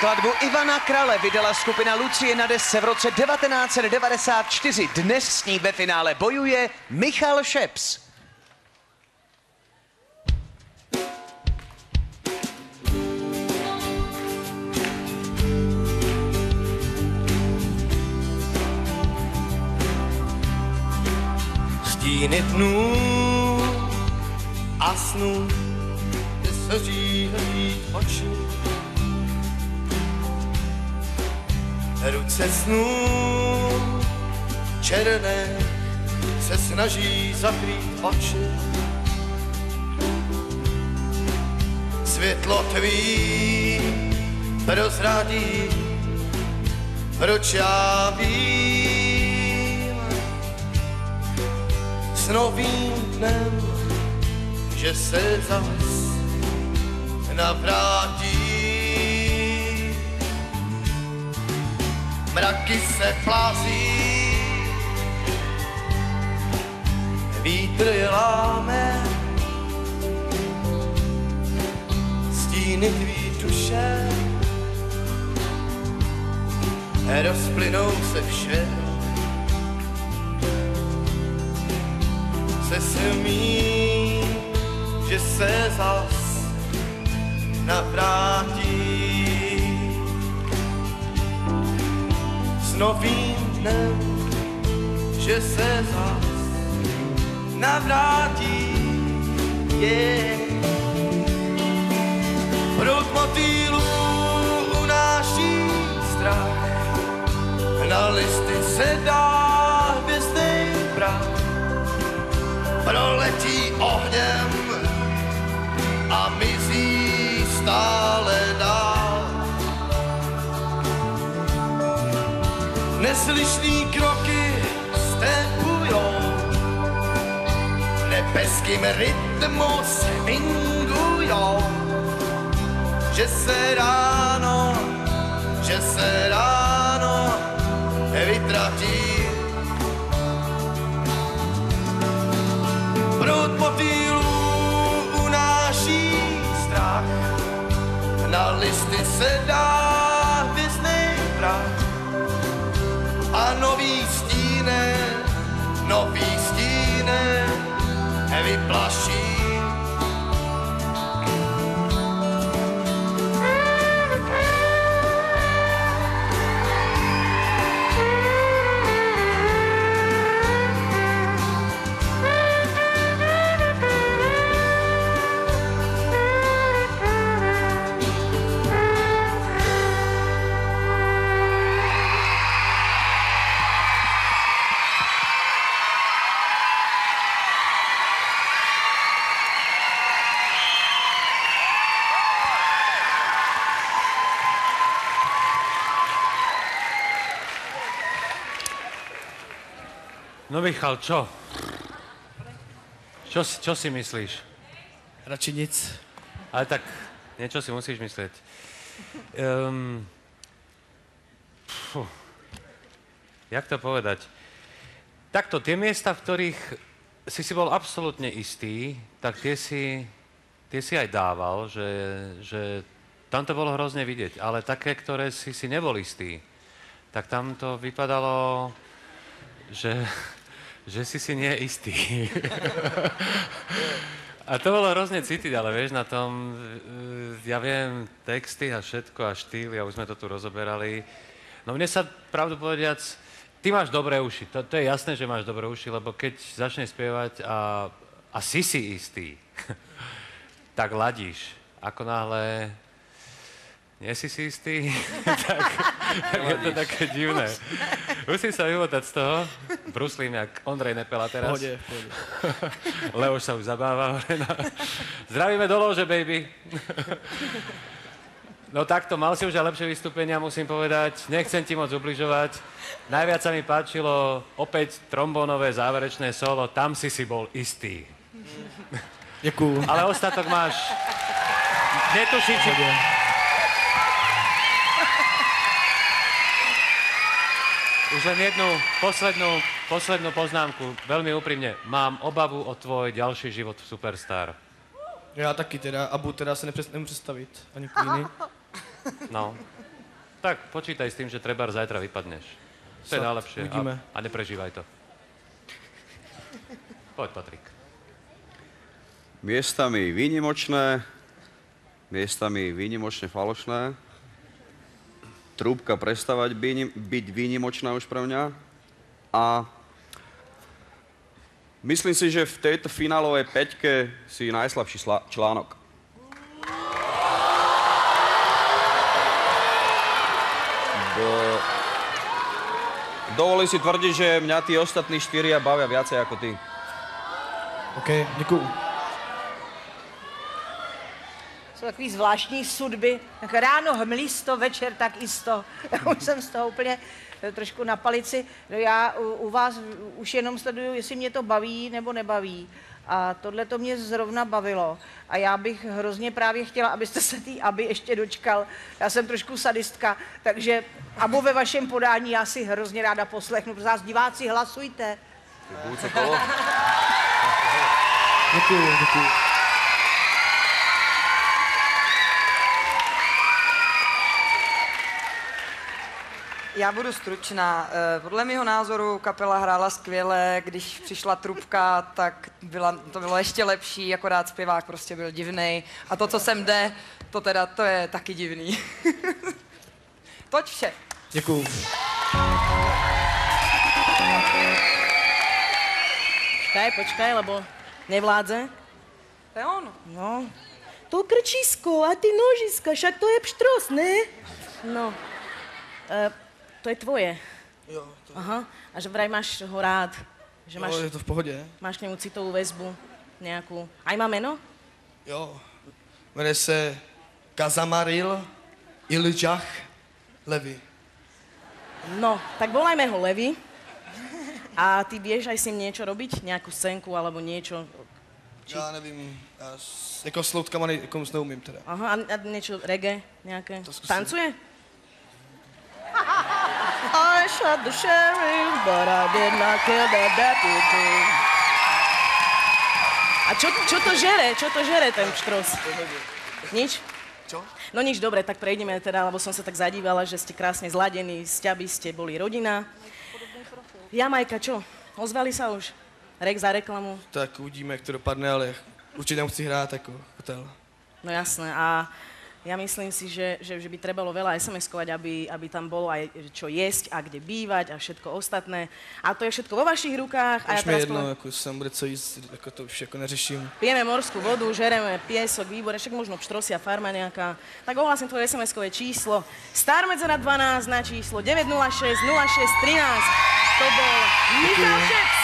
Skladbu Ivana Krale vydala skupina Lucie na desce v roce 1994. Dnes s ní ve finále bojuje Michal Šeps. Stíny dnů a snů, kde se říhají oči. Ruce snů černé se snaží zakrýt oči. Světlo tvý prozradí, proč já vím s novým dnem, že se zas navrátí. Mraky se plází, vítr je láme, stíny tvý duše rozplynou se vše. Se smí, že se zas navrátí. S novým dnem, že se zas navrátí. Proud motýlů unáší strach, na listy se dá hvězdnej prach. Proletí ohněm a mizí stále dál. Neslyšný kroky stepujou, nebeským rytmu swingujou. Že se ráno vytratí. Proud motýlů unáší strach, na listy se dá hvězdnej prach. A nový stíny vyplaší. No Michal, čo? Čo si myslíš? Radši nic. Ale tak niečo si musíš myslieť. Jak to povedať? Takto, tie miesta, v ktorých si bol absolútne istý, tak tie si aj dával, že tam to bolo hrozne vidieť. Ale také, ktoré si nebol istý, tak tam to vypadalo, že si nie istý. A to bolo hrozne cítiť, ale vieš, na tom, ja viem, texty a všetko a štýly, a už sme to tu rozoberali. No mne sa, pravdu povediac, ty máš dobré uši, to je jasné, že máš dobré uši, lebo keď začneš spievať a si istý, tak ladíš. Ako náhle nie si istý, tak je to také divné. Musím sa vyvotať z toho. Bruslím, jak Ondrej Nepela teraz. Pohode. Leoš sa už zabáva. Zdravíme do lože, baby. No takto, mal si už aj lepšie vystúpenia, musím povedať. Nechcem ti moc ubližovať. Najviac sa mi páčilo opäť trombónové záverečné solo. Tam si bol istý. Ďakujem. Ale ostatok máš... Netuším, či... Už len jednu poslednú poznámku. Veľmi úprimne. Mám obavu o tvoj ďalší život v Superstar. Já taky teda, Abu teda se nemůžu představit, ani Queeny. No. tak počítaj s tým, že treba zajtra vypadneš. To je najlepšie. A neprežívaj to. Poď, Patrik. Miestami výnimočné, miestami výnimočne falošné. Trúbka prestávať byť výnimočná už pre mňa. A myslím si, že v tejto finálovej peťke si najslabší článok. Dovolím si tvrdiť, že mňa tí ostatní 4 bavia viacej ako ty. OK, děkuju. Jsou takový zvláštní sudby. Tak ráno hmlisto, večer tak isto. Já už jsem z toho úplně trošku na palici. No já u vás už jenom sleduju, jestli mě to baví nebo nebaví. A tohle to mě zrovna bavilo. A já bych hrozně právě chtěla, abyste se té Aby ještě dočkal. Já jsem trošku sadistka, takže Abu ve vašem podání já si hrozně ráda poslechnu. Pro vás diváci, hlasujte. Děkuju. Já budu stručná. Podle mého názoru kapela hrála skvěle, když přišla trubka, tak to bylo ještě lepší, akorát zpěvák prostě byl divnej. A to, co sem jde, to je taky divný. Toť vše. Děkuju. Počkaj, lebo nevládze. To je on. No. To krčisko a ty nožiska, však to je pštros, ne? No. To je tvoje. Jo, to... Aha. A že vraj máš ho rád. Že máš, je to v pohodě. Máš k němu citovou väzbu nějakou. Aj má meno? Jo. Jmenuje se Kazamaril Iljach Levi. No, tak volajme ho Levi. A ty vieš aj s ním niečo robiť? Nejakú scénku alebo niečo? Já nevím, já jako s loutkama jako neumím teda. Aha, a niečo reggae nejaké? Tancuje? I shot the sheriff, but I did not kill the deputy. A čo to žere? Čo to žere ten pštros? Nič? Čo? No nič, dobre, tak prejdeme teda, lebo som sa tak zadívala, že ste krásne zladení, sťaby ste boli rodina. Jamajka, čo? Ozvali sa už? Rek za reklamu? Tak uvidíme, jak to dopadne, ale určitě tam chci hrát jako hotel. No jasné, a ja myslím si, že by trebalo veľa SMS-kovať, aby tam bolo aj čo jesť a kde bývať a všetko ostatné. A to je všetko vo vašich rukách. Už mi jedno, jako sem bude co jíst, jako to už jako neřeším. Pijeme morskú vodu, žereme piesok, výborne, však možno pštrosia farma nejaká. Tak ohlásim tvoje SMS-kové číslo. Star Medzera 12 na číslo 906 06 13. To bol Michal Šeps.